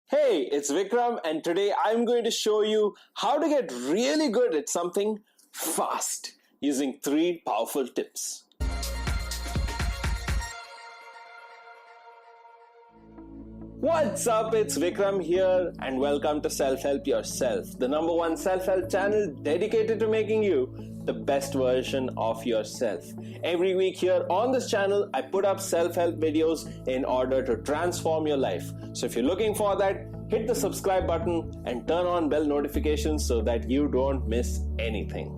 Hey, it's Vikram, and today I'm going to show you how to get really good at something fast using 3 powerful tips. What's up? It's Vikram here, and welcome to Self-Help Yourself, the #1 self-help channel dedicated to making you the best version of yourself. Every week here on this channel, I put up self-help videos in order to transform your life. So if you're looking for that, hit the subscribe button and turn on bell notifications so that you don't miss anything.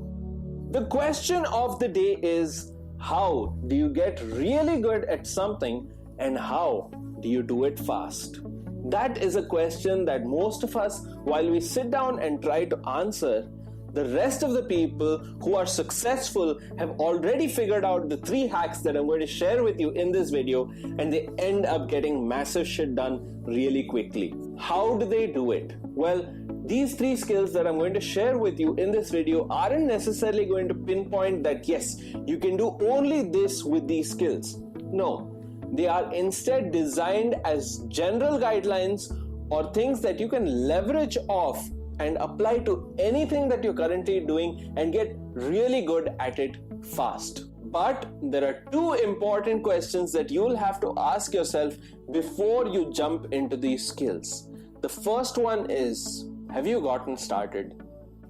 The question of the day is, how do you get really good at something, and how do you do it fast? That is a question that most of us, while we sit down and try to answer, the rest of the people who are successful have already figured out the 3 hacks that I'm going to share with you in this video, and they end up getting massive shit done really quickly. How do they do it? Well, these 3 skills that I'm going to share with you in this video aren't necessarily going to pinpoint that yes, you can do only this with these skills. No. They are instead designed as general guidelines or things that you can leverage off and apply to anything that you're currently doing and get really good at it fast. But there are 2 important questions that you'll have to ask yourself before you jump into these skills. The first one is, have you gotten started?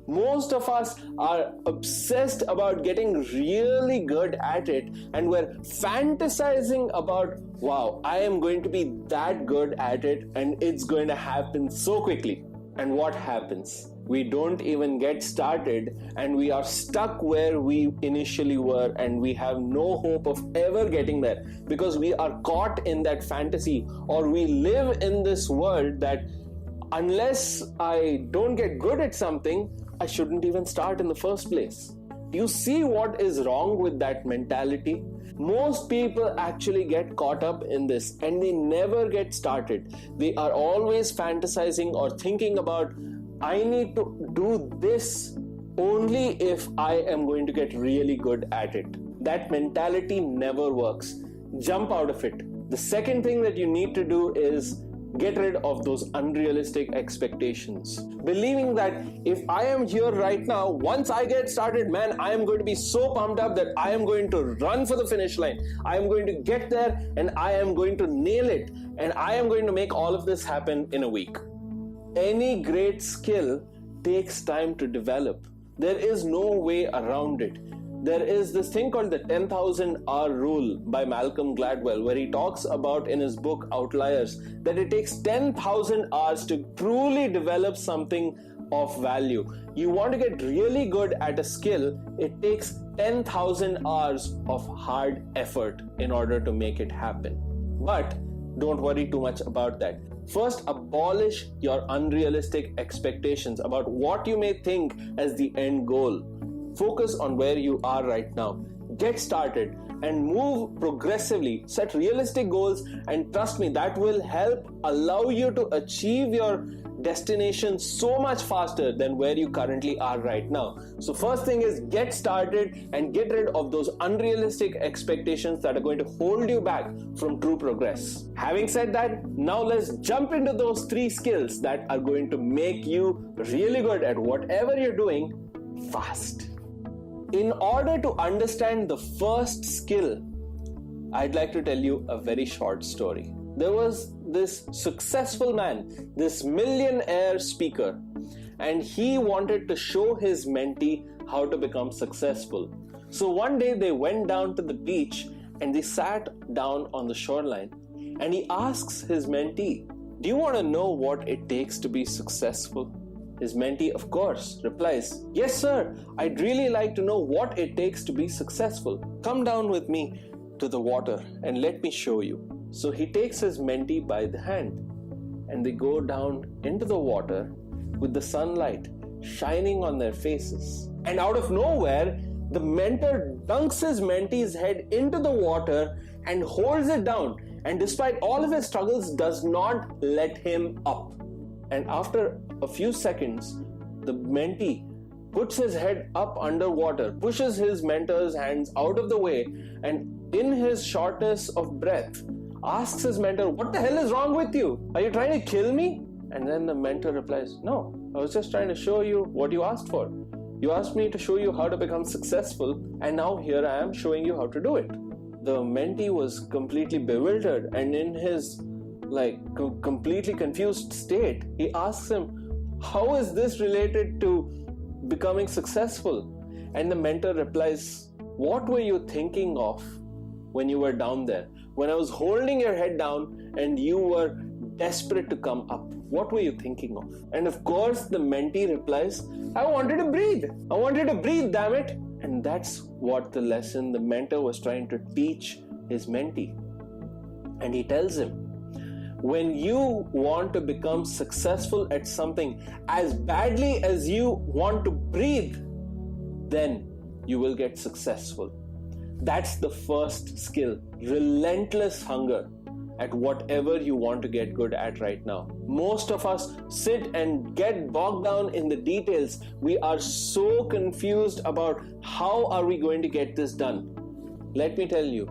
Most of us are obsessed about getting really good at it, and we're fantasizing about, wow, I am going to be that good at it and it's going to happen so quickly. And what happens? We don't even get started and we are stuck where we initially were, and we have no hope of ever getting there because we are caught in that fantasy, or we live in this world that unless I don't get good at something, I shouldn't even start in the first place. Do you see what is wrong with that mentality? Most people actually get caught up in this and they never get started. They are always fantasizing or thinking about, I need to do this only if I am going to get really good at it. That mentality never works. Jump out of it. The second thing that you need to do is get rid of those unrealistic expectations. Believing that if I am here right now, once I get started, man, I am going to be so pumped up that I am going to run for the finish line. I am going to get there and I am going to nail it. And I am going to make all of this happen in a week. Any great skill takes time to develop. There is no way around it. There is this thing called the 10,000 hour rule by Malcolm Gladwell, where he talks about in his book Outliers that it takes 10,000 hours to truly develop something of value. You want to get really good at a skill, it takes 10,000 hours of hard effort in order to make it happen. But don't worry too much about that. First, abolish your unrealistic expectations about what you may think as the end goal. Focus on where you are right now. Get started and move progressively. Set realistic goals, and trust me, that will help allow you to achieve your destination so much faster than where you currently are right now. So first thing is, get started and get rid of those unrealistic expectations that are going to hold you back from true progress. Having said that, now let's jump into those 3 skills that are going to make you really good at whatever you're doing fast. In order to understand the first skill, I'd like to tell you a very short story. There was this successful man, this millionaire speaker, and he wanted to show his mentee how to become successful. So one day they went down to the beach and they sat down on the shoreline, and he asks his mentee, "Do you want to know what it takes to be successful?" His mentee, of course, replies, "Yes, sir, I'd really like to know what it takes to be successful. Come down with me to the water and let me show you." So he takes his mentee by the hand and they go down into the water with the sunlight shining on their faces. And out of nowhere, the mentor dunks his mentee's head into the water and holds it down. And despite all of his struggles, does not let him up. And after a few seconds, the mentee puts his head up underwater, pushes his mentor's hands out of the way, and in his shortness of breath, asks his mentor, "What the hell is wrong with you? Are you trying to kill me?" And then the mentor replies, no, I was just trying to show you what you asked for. You asked me to show you how to become successful, and now here I am showing you how to do it. The mentee was completely bewildered, and in his completely confused state, he asks him, how is this related to becoming successful? And the mentor replies, what were you thinking of when you were down there? When I was holding your head down and you were desperate to come up, what were you thinking of? And of course, the mentee replies, I wanted to breathe. I wanted to breathe, damn it. And that's what the lesson the mentor was trying to teach his mentee. And he tells him, when you want to become successful at something as badly as you want to breathe, then you will get successful. That's the first skill, relentless hunger at whatever you want to get good at right now. Most of us sit and get bogged down in the details. We are so confused about how are we going to get this done. Let me tell you,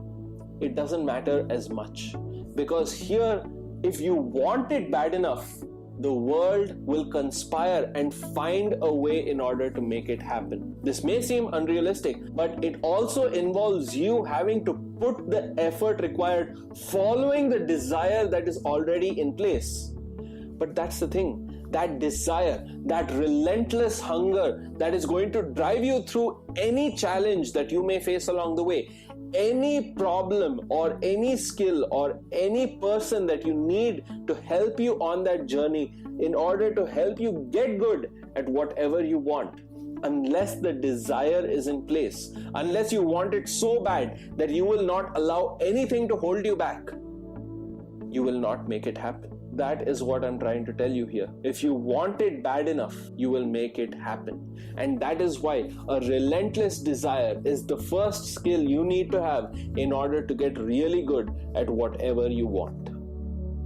it doesn't matter as much, because here, if you want it bad enough, the world will conspire and find a way in order to make it happen. This may seem unrealistic, but it also involves you having to put the effort required following the desire that is already in place. But that's the thing, that desire, that relentless hunger that is going to drive you through any challenge that you may face along the way, any problem or any skill or any person that you need to help you on that journey in order to help you get good at whatever you want. Unless the desire is in place, unless you want it so bad that you will not allow anything to hold you back, you will not make it happen. That is what I'm trying to tell you here. If you want it bad enough, you will make it happen. And that is why a relentless desire is the first skill you need to have in order to get really good at whatever you want.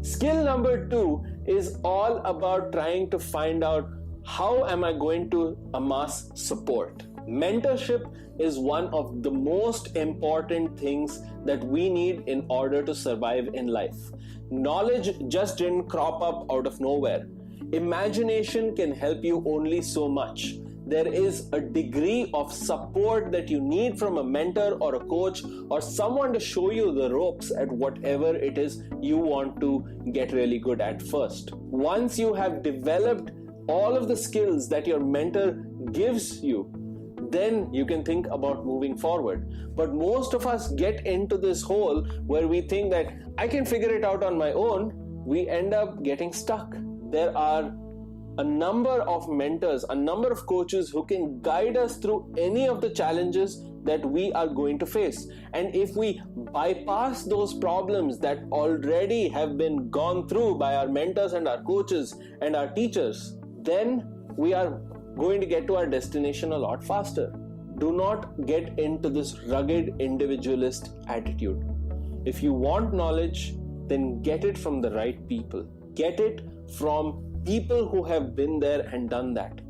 Skill number 2 is all about trying to find out, how am I going to amass support? Mentorship is one of the most important things that we need in order to survive in life. Knowledge just didn't crop up out of nowhere. Imagination can help you only so much. There is a degree of support that you need from a mentor or a coach or someone to show you the ropes at whatever it is you want to get really good at first. Once you have developed all of the skills that your mentor gives you, then you can think about moving forward. But most of us get into this hole where we think that I can figure it out on my own. We end up getting stuck. There are a number of mentors, a number of coaches who can guide us through any of the challenges that we are going to face. And if we bypass those problems that already have been gone through by our mentors and our coaches and our teachers, then we are going to get to our destination a lot faster. Do not get into this rugged individualist attitude. If you want knowledge, then get it from the right people. Get it from people who have been there and done that.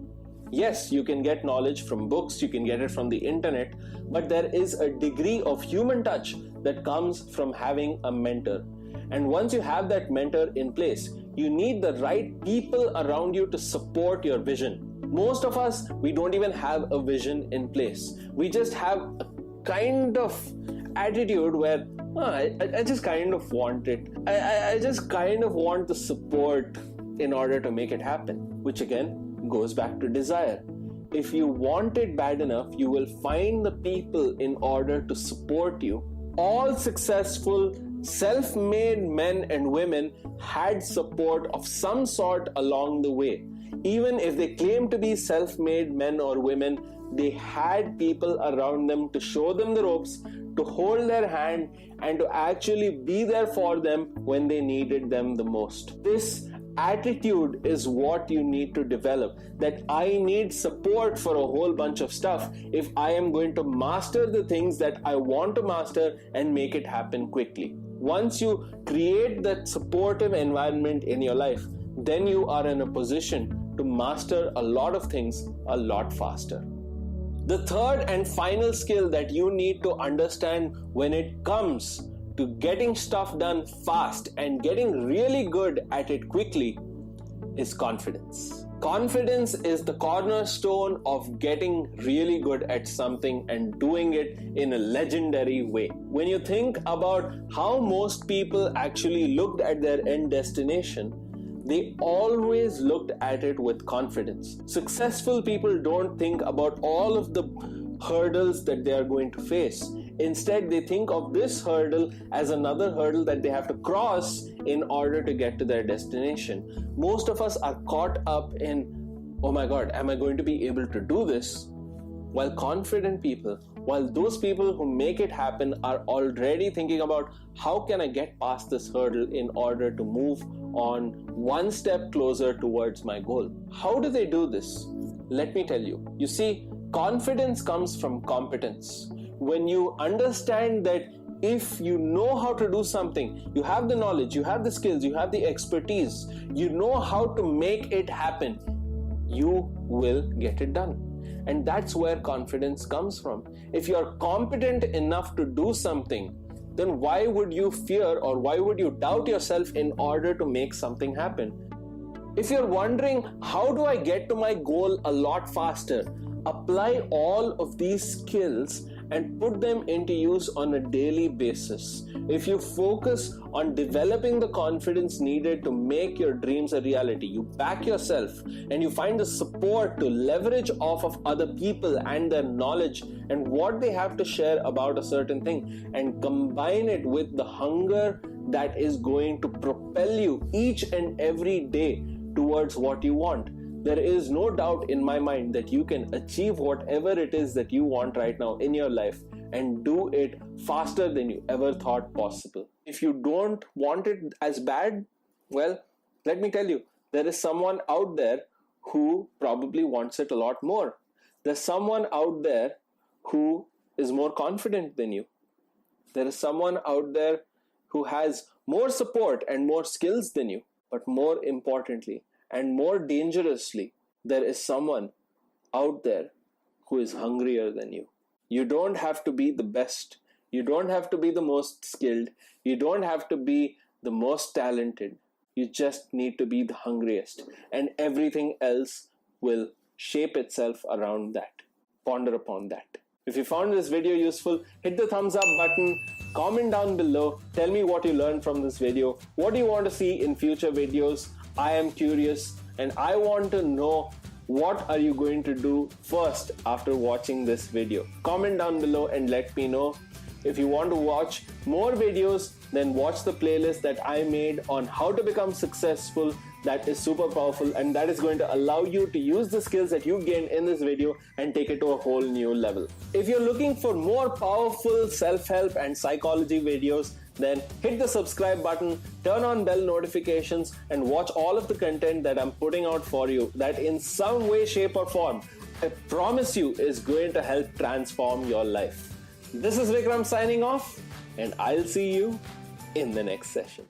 Yes, you can get knowledge from books, you can get it from the internet, but there is a degree of human touch that comes from having a mentor. And once you have that mentor in place, you need the right people around you to support your vision. Most of us, we don't even have a vision in place. We just have a kind of attitude where, I just kind of want it. I just kind of want the support in order to make it happen, which again goes back to desire. If you want it bad enough, you will find the people in order to support you. All successful self-made men and women had support of some sort along the way. Even if they claim to be self-made men or women, they had people around them to show them the ropes, to hold their hand, and to actually be there for them when they needed them the most. This attitude is what you need to develop, that I need support for a whole bunch of stuff if I am going to master the things that I want to master and make it happen quickly. Once you create that supportive environment in your life, then you are in a position to master a lot of things a lot faster. The third and final skill that you need to understand when it comes to getting stuff done fast and getting really good at it quickly is confidence. Confidence is the cornerstone of getting really good at something and doing it in a legendary way. When you think about how most people actually looked at their end destination, they always looked at it with confidence. Successful people don't think about all of the hurdles that they are going to face. Instead, they think of this hurdle as another hurdle that they have to cross in order to get to their destination. Most of us are caught up in, oh my God, am I going to be able to do this? While confident people, while those people who make it happen are already thinking about how can I get past this hurdle in order to move on one step closer towards my goal. How do they do this? Let me tell you. You see, confidence comes from competence. When you understand that if you know how to do something, you have the knowledge, you have the skills, you have the expertise, you know how to make it happen, you will get it done. And that's where confidence comes from. If you're competent enough to do something, then why would you fear or why would you doubt yourself in order to make something happen? If you're wondering, how do I get to my goal a lot faster? Apply all of these skills and put them into use on a daily basis. If you focus on developing the confidence needed to make your dreams a reality, you back yourself and you find the support to leverage off of other people and their knowledge and what they have to share about a certain thing, and combine it with the hunger that is going to propel you each and every day towards what you want. There is no doubt in my mind that you can achieve whatever it is that you want right now in your life and do it faster than you ever thought possible. If you don't want it as bad, well, let me tell you, there is someone out there who probably wants it a lot more. There's someone out there who is more confident than you. There is someone out there who has more support and more skills than you. But more importantly, and more dangerously, there is someone out there who is hungrier than you. You don't have to be the best. You don't have to be the most skilled. You don't have to be the most talented. You just need to be the hungriest. And everything else will shape itself around that. Ponder upon that. If you found this video useful, hit the thumbs up button, comment down below, tell me what you learned from this video. What do you want to see in future videos? I am curious and I want to know what are you going to do first after watching this video. Comment down below and let me know. If you want to watch more videos, then watch the playlist that I made on how to become successful. That is super powerful and that is going to allow you to use the skills that you gained in this video and take it to a whole new level. If you're looking for more powerful self-help and psychology videos, then hit the subscribe button, turn on bell notifications, and watch all of the content that I'm putting out for you that in some way, shape, or form, I promise you is going to help transform your life. This is Vikram signing off, and I'll see you in the next session.